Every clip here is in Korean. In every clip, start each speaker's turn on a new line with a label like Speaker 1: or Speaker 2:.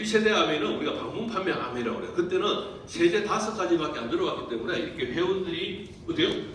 Speaker 1: 1세대 아메이는 우리가 방문 판매 아메이라고 그래요. 그때는 세대 5가지밖에 안 들어갔기 때문에 이렇게 회원들이 어때요?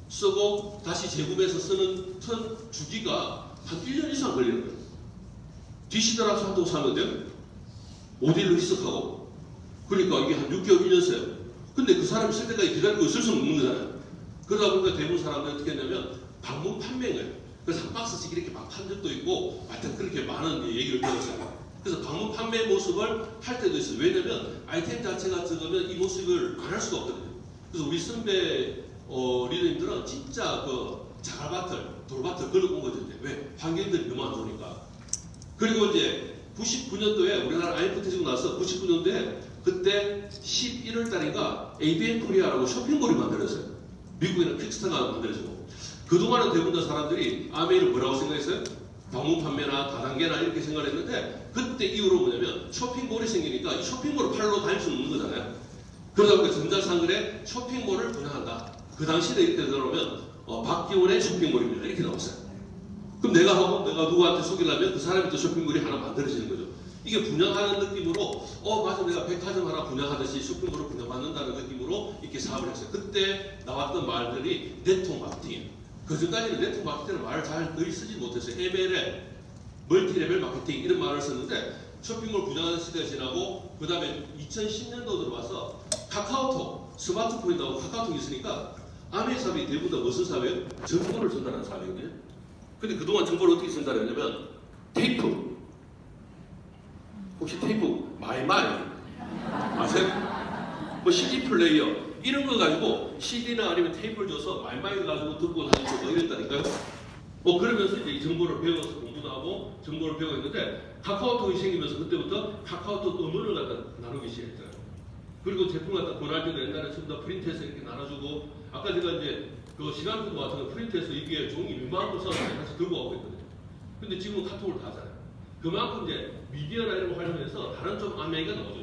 Speaker 1: 쓰고 다시 재구매해서 쓰는 주기가 한 1년 이상 걸리는 거예요. 디시더라서 한통 사면 돼요? 5딜로 희석하고. 그러니까 이게 한 6개월, 1년 써요. 근데 그 사람이 쓸 때까지 기다리고 있을 수는 없는 거잖아요. 그러다 보니까 대부분 사람들이 어떻게 했냐면 방문 판매인 거예요. 그래서 한 박스씩 이렇게 막 판 적도 있고 하여튼 그렇게 많은 얘기를 들었어요. 그래서 방문 판매 모습을 할 때도 있어요. 왜냐면 아이템 자체가 적으면 이 모습을 안 할 수가 없거든요. 그래서 우리 선배 리더님들은 진짜 그 자갈밭을, 돌밭을 걸어본 거죠. 왜? 환경들이 너무 안 좋으니까. 그리고 이제 99년도에 우리나라 IMF 터지고 나서 99년도에 그때 11월 달인가 ABM 코리아라고 쇼핑몰이 만들어졌어요. 미국에는 퀵스타가 만들어지고. 그동안은 대부분 다 사람들이 아메이를 뭐라고 생각했어요? 방문 판매나 다단계나 이렇게 생각했는데 그때 이후로 뭐냐면 쇼핑몰이 생기니까 이 쇼핑몰을 팔로 다닐 수 없는 거잖아요. 그러다 보니까 전자상거래 쇼핑몰을 분양한다. 그 당시에 이렇게 들어오면 박기원의 쇼핑몰입니다. 이렇게 나왔어요. 그럼 내가 누구한테 속이려면 그 사람이 또 쇼핑몰이 하나 만들어지는 거죠. 이게 분양하는 느낌으로 맞아 내가 백화점 하나 분양하듯이 쇼핑몰을 분양받는다는 느낌으로 이렇게 사업을 했어요. 그때 나왔던 말들이 네트워크 마케팅이에요. 그 전까지는 네트워크 마케팅은 말을 잘 거의 쓰지 못했어요. MLM, 멀티레벨 마케팅 이런 말을 썼는데 쇼핑몰 분양하는 시대가 지나고 그 다음에 2010년도 들어와서 카카오톡, 스마트폰이 나오고 카카오톡이 있으니까 아메이 사업이 대부분 다 무슨 사업이에요? 정보를 전달하는 사업이거든요. 근데 그동안 정보를 어떻게 전달했냐면 테이프. 혹시 테이프 마이마이 아세요? 뭐 CD 플레이어 이런 거 가지고 CD나 아니면 테이프를 줘서 마이마이를 가지고 듣고 다니고 뭐 이랬다니까요. 그러면서 이제 이 정보를 배워서 공부도 하고 정보를 배우고 있는데 카카오톡이 생기면서 그때부터 카카오톡 음원을 갖다 나누기 시작했어요. 그리고 제품 갖다 권할 때도 옛날에 전부 다 프린트해서 이렇게 나눠주고 아까 제가 이제 그 시간표도 마찬가지로 프린트해서 이게 종이 이만큼 써서 같이 들고 가고 있거든요. 근데 지금은 카톡을 다 하잖아요. 그만큼 이제 미디어나 이런 거 활용해서 다른 쪽 아메이가 나오죠.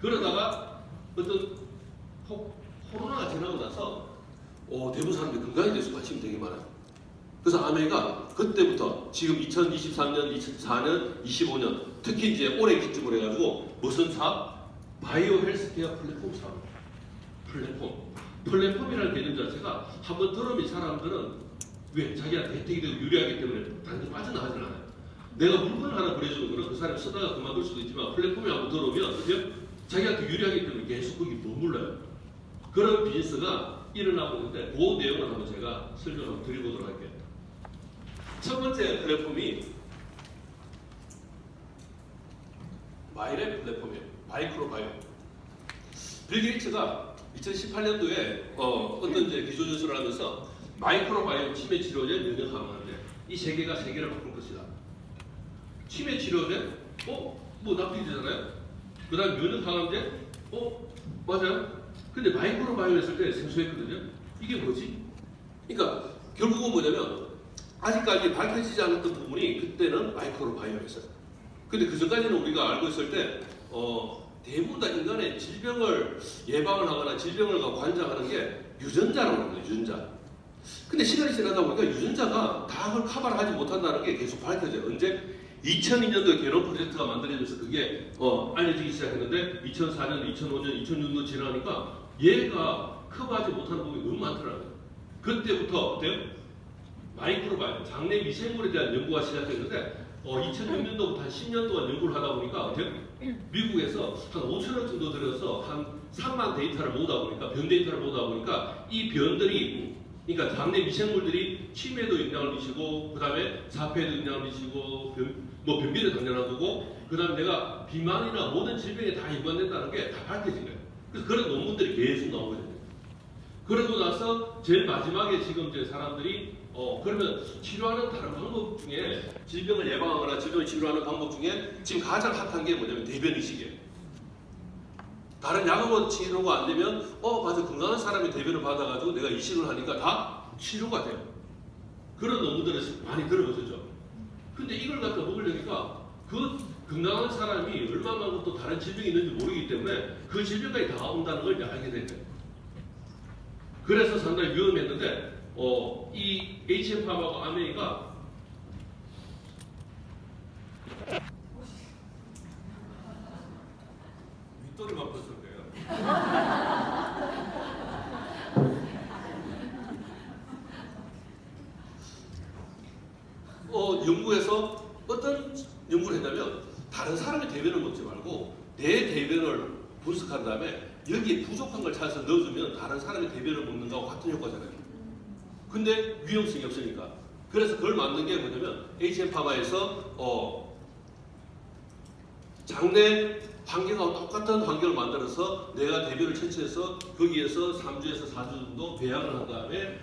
Speaker 1: 그러다가 어떤 코로나가 지나고 나서 대부분 사람들이 건강에 대해서 관심이 되게 많아요. 그래서 아메이가 그때부터 지금 2023년, 24년, 25년 특히 이제 올해 기점으로 해가지고 무슨 사업? 바이오 헬스케어 플랫폼 사업. 플랫폼이라는 개념 자체가 한번 들으면 사람들은 왜? 자기한테 혜택이 되고 유리하기 때문에 다른 데 빠져나가지 않아요. 내가 물건을 하나 보내주는 거는 그 사람이 쓰다가 그만둘 수도 있지만 플랫폼에 한번 들어오면 그죠? 자기한테 유리하기 때문에 계속 거기 머물러요. 그런 비즈니스가 일어나고 있는데 그 내용을 한번 제가 설명을 한번 드려보도록 할게요. 첫 번째 플랫폼이 마이랩 플랫폼이에요. 마이크로바이오. 빌 게이츠가 2018년도에 어떤 이제 기조연수를 하면서 마이크로바이오 치매 치료제, 면역 항암제 이 세 개가 세계를 바꿀 것이다. 치매 치료제, 뭐 납득이잖아요. 그 다음 면역 항암제, 맞아요. 근데 마이크로바이오 했을 때 생소했거든요. 이게 뭐지? 그러니까 결국은 뭐냐면 아직까지 밝혀지지 않았던 부분이 그때는 마이크로바이오였어요. 근데 그 전까지는 우리가 알고 있을 때 대부분 다 인간의 질병을 예방을 하거나 질병을 관장하는 게 유전자라고 합니다. 유전자. 근데 시간이 지나다 보니까 유전자가 다 그걸 커버를 하지 못한다는 게 계속 밝혀져요. 언제? 2002년도에 게놈 프로젝트가 만들어져서 그게 알려지기 시작했는데 2004년, 2005년, 2006년 지나니까 얘가 커버하지 못하는 부분이 너무 많더라고요. 그때부터 어때요? 마이크로바이오, 장내 미생물에 대한 연구가 시작했는데 2006년도부터 한 10년 동안 연구를 하다 보니까 어때요? 미국에서 한 5천억 정도 들여서 한 3만 데이터를 모으다 보니까 변 데이터를 모으다 보니까 이 변들이 그러니까 장내 미생물들이 치매도 영향을 미치고 그 다음에 사폐에도 영향을 미치고 변비도 당연한 거고 그 다음에 내가 비만이나 모든 질병에 다 연관된다는 게 다 밝혀진 거예요. 그래서 그런 논문들이 계속 나오거든요. 그러고 나서 제일 마지막에 지금 이제 사람들이 그러면 치료하는 다른 방법 중에 질병을 예방하거나 질병을 치료하는 방법 중에 지금 가장 핫한 게 뭐냐면 대변 이식이에요. 다른 약으로 치료가 안 되면 맞아 건강한 사람이 대변을 받아가지고 내가 이식을 하니까 다 치료가 돼요. 그런 논문들을 많이 들어보셨죠. 근데 이걸 갖다 먹으려니까 그 건강한 사람이 얼마만큼 또 다른 질병이 있는지 모르기 때문에 그 질병까지 다 온다는 걸 이제 알게 된 거예요. 그래서 상당히 위험했는데 이 HM팜하고 아메이가
Speaker 2: 속도를 바꿔서 그래요.
Speaker 1: 연구에서 어떤 연구를 했냐면 다른 사람의 대변을 먹지 말고 내 대변을 분석한 다음에 여기에 부족한 걸 찾아서 넣어주면 다른 사람의 대변을 먹는 거하고 같은 효과잖아요. 근데 위험성이 없으니까. 그래서 그걸 만든 게 뭐냐면 HM파마에서 장내 환경하고 똑같은 환경을 만들어서 내가 대변을 채취해서 거기에서 3주에서 4주 정도 배양을 한 다음에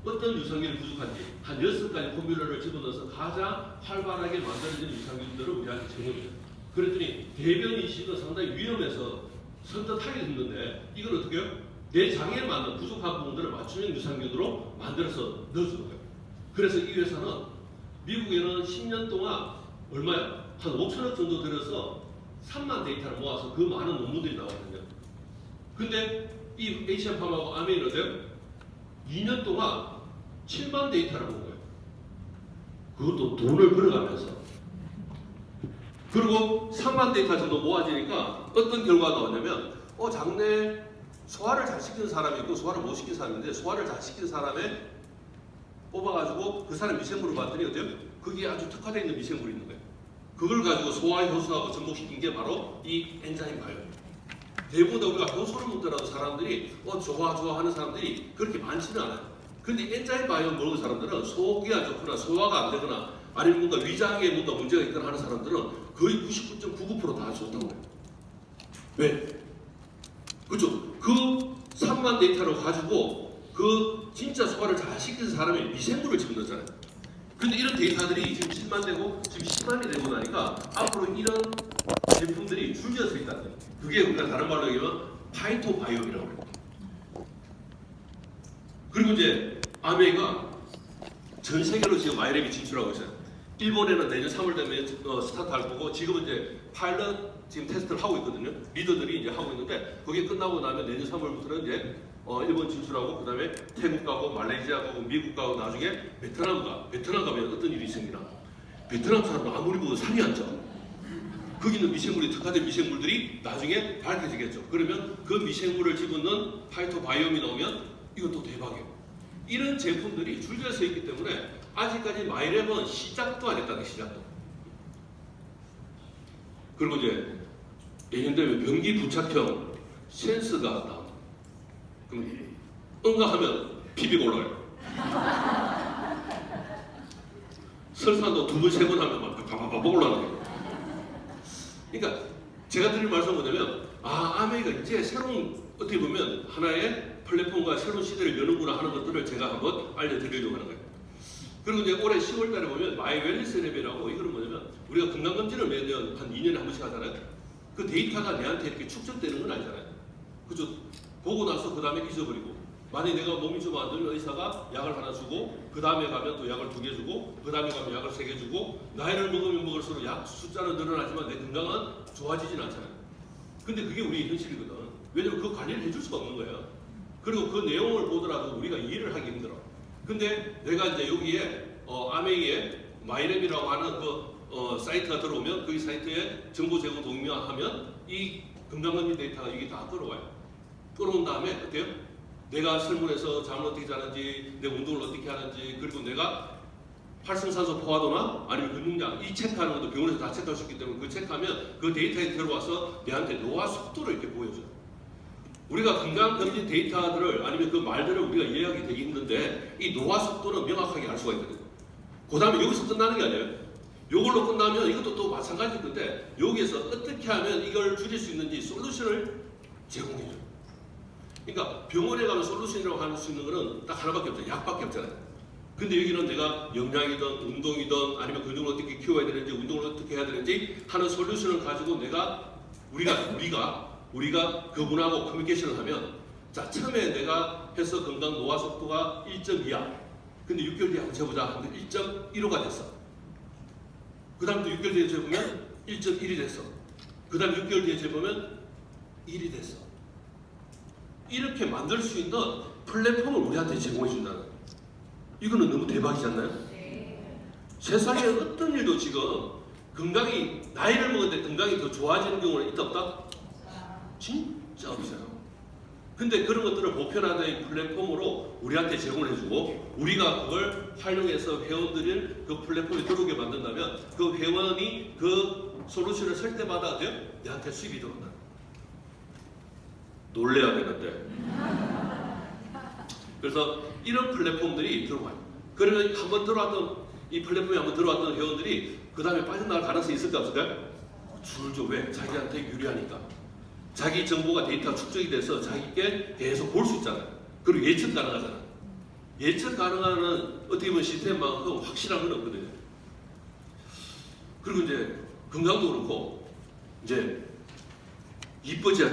Speaker 1: 어떤 유산균이 부족한지 한 6가지 포뮬러를 집어넣어서 가장 활발하게 만들어진 유산균들을 우리한테 제공해줘요. 그랬더니 대변 이식은 상당히 위험해서 선뜻하기 힘든데 이걸 어떻게 해요? 내 장에 맞는 부족한 부분들을 맞춤형 유산균으로 만들어서 넣어주는 거예요. 그래서 이 회사는 미국에는 10년 동안 얼마야? 한 5천억 정도 들여서 3만 데이터를 모아서 그 많은 논문들이 나왔거든요. 근데 이 HM팜하고 아메이는 어때요? 2년 동안 7만 데이터를 본 거예요. 그것도 돈을 벌어가면서. 그리고 3만 데이터 정도 모아지니까 어떤 결과가 나왔냐면 장내 소화를 잘 시키는 사람이 있고 소화를 못 시키는 사람이 있는데 소화를 잘 시키는 사람에 뽑아가지고 그 사람 미생물을 봤더니 어때요? 거기에 아주 특화되어 있는 미생물이 있는 거예요. 그걸 가지고 소화 효소하고 접목시킨 게 바로 이 엔자임 바이오. 대부분 다 우리가 효소를 먹더라도 사람들이 좋아하는 사람들이 그렇게 많지는 않아요. 근데 엔자임 바이오 먹는 사람들은 속이 안 좋거나 소화가 안 되거나 아니면 뭔가 위장에 뭔가 문제가 있거나 하는 사람들은 거의 99.99% 다 좋다고 해요. 왜? 그렇죠? 그 3만 데이터를 가지고 그 진짜 소화를 잘 시키는 사람의 미생물을 집어넣잖아요. 근데 이런 데이터들이 지금 7만 되고 지금 10만이 되고 나니까 앞으로 이런 제품들이 줄지어서 있다는 거예요. 그게 우리가 다른 말로 얘기하면 파이토바이옴이라고 해요. 그리고 이제 아메이가 전 세계로 지금 마이랩이 진출하고 있어요. 일본에는 내년 3월 되면 스타트할 거고 지금은 이제 파일럿 지금 테스트를 하고 있거든요. 리더들이 이제 하고 있는데 그게 끝나고 나면 내년 3월부터는 이제 일본 진출하고 그 다음에 태국 가고 말레이시아 가고 미국 가고 나중에 베트남 가면 어떤 일이 있습니다. 베트남 사람은 아무리 보도 살이 안 쪄. 거기 있는 미생물이 특화된 미생물들이 나중에 밝혀지겠죠. 그러면 그 미생물을 집어넣는 파이토바이옴이 나오면 이것도 대박이에요. 이런 제품들이 줄지어서 있기 때문에 아직까지 마이랩은 시작도 안 했다는 시작도. 그리고 이제 내년되면 변기 부착형 센서가 나옵니다. 그럼 응가하면 피비가 올라가요. 설사도 2번, 3번 하면 막 바바바바 올라가는 거예요. 그러니까 제가 드릴 말씀은 뭐냐면 아메이가 이제 새로운 어떻게 보면 하나의 플랫폼과 새로운 시대를 여는구나 하는 것들을 제가 한번 알려드리려고 하는 거예요. 그리고 이제 올해 10월 달에 보면 마이 웰니스 랩이라고 이거는 뭐냐면 우리가 건강검진을 매년 한 2년에 한 번씩 하잖아요. 그 데이터가 내한테 이렇게 축적되는 건 아니잖아요. 그죠? 보고 나서 그 다음에 잊어버리고 만약에 내가 몸이 좀 안 되면 의사가 약을 하나 주고 그 다음에 가면 또 약을 2개 주고 그 다음에 가면 약을 3개 주고 나이를 먹으면 먹을수록 약 숫자는 늘어나지만 내 건강은 좋아지진 않잖아요. 근데 그게 우리의 현실이거든. 왜냐면 그 관리를 해줄 수가 없는 거예요. 그리고 그 내용을 보더라도 우리가 이해를 하기 힘들어. 근데 내가 이제 여기에 아메이에 마이랩이라고 하는 그 사이트가 들어오면 그 사이트에 정보 제공 동의하면 이 건강검진 데이터가 여기 다 끌어와요. 끌어온 다음에 어때요? 내가 설문에서 잠을 어떻게 자는지, 내 운동을 어떻게 하는지, 그리고 내가 활성산소 포화도나 아니면 근육량 이 체크하는 것도 병원에서 다 체크할 수 있기 때문에 그 체크하면 그 데이터에 들어와서 내한테 노화 속도를 이렇게 보여줘요. 우리가 건강검진 데이터들을 아니면 그 말들을 우리가 이해하기 되게 힘든데 이 노화 속도는 명확하게 알 수가 있거든요. 그 다음에 여기서 끝나는 게 아니에요. 이걸로 끝나면 이것도 또 마찬가지일 건데 여기에서 어떻게 하면 이걸 줄일 수 있는지 솔루션을 제공해줘요. 그러니까 병원에 가면 솔루션이라고 할 수 있는 거는 딱 하나밖에 없잖아요. 약밖에 없잖아요. 근데 여기는 내가 영양이든 운동이든 아니면 근육을 어떻게 키워야 되는지 운동을 어떻게 해야 되는지 하는 솔루션을 가지고 우리가 그분하고 커뮤니케이션을 하면 자 처음에 내가 해서 건강 노화 속도가 1.2야. 근데 6개월 뒤에 한번 재보자 하는데 1.15가 됐어. 그 다음 또 6개월 뒤에 재보면 1.1이 됐어. 그 다음 6개월 뒤에 재보면 1이 됐어. 이렇게 만들 수 있는 플랫폼을 우리한테 제공해 준다는 거예요. 이거는 너무 대박이지 않나요? 네. 세상에 어떤 일도 지금 건강이 나이를 먹을 때 건강이 더 좋아지는 경우는 있다 없다? 진짜 없어요. 근데 그런 것들을 보편화된 플랫폼으로 우리한테 제공을 해주고 우리가 그걸 활용해서 회원들을 그 플랫폼에 들어오게 만든다면 그 회원이 그 솔루션을 쓸 때마다 내한테 수입이 들어온다. 놀래야 되는데. 그래서 이런 플랫폼들이 들어와요. 그러면 한번 들어왔던 이 플랫폼에 한번 들어왔던 회원들이 그 다음에 빠져나갈 가능성이 있을까 없을까요? 줄죠. 왜? 자기한테 유리하니까. 자기 정보가 데이터가 축적이 돼서 자기께 계속 볼 수 있잖아요. 그리고 예측 가능하잖아요. 예측 가능한 어떻게 보면 시스템만큼 확실한 건 없거든요. 그리고 이제 건강도 그렇고 이제 이뻐져야